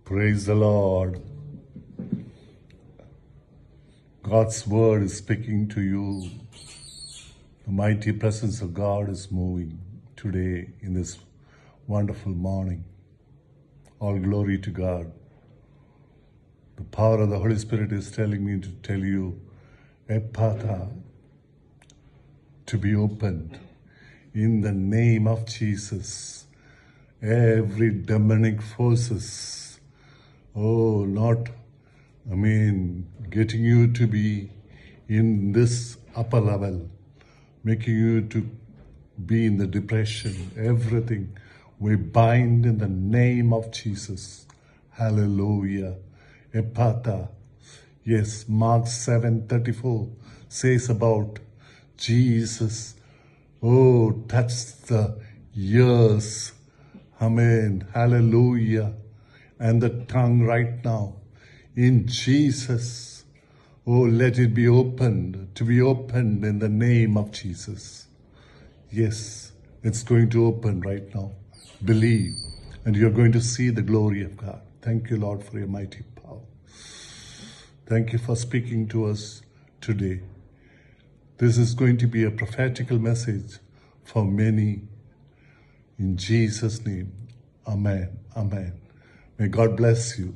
Praise the Lord. God's word is speaking to you. The mighty presence of God is moving today in this wonderful morning. All glory to God. The power of the Holy Spirit is telling me to tell you, Ephphatha, to be opened in the name of Jesus. Every demonic forces, getting you to be in this upper level, making you to be in the depression, everything we bind in the name of Jesus. Hallelujah. Ephphatha. Yes, Mark 7:34 says about Jesus. Touch the ears. Amen. Hallelujah. And the tongue right now. In Jesus. Let it be opened, to be opened in the name of Jesus. Yes, it's going to open right now. Believe, and you're going to see the glory of God. Thank you, Lord, for your mighty power. Thank you for speaking to us today. This is going to be a prophetical message for many. In Jesus' name, amen, amen. May God bless you.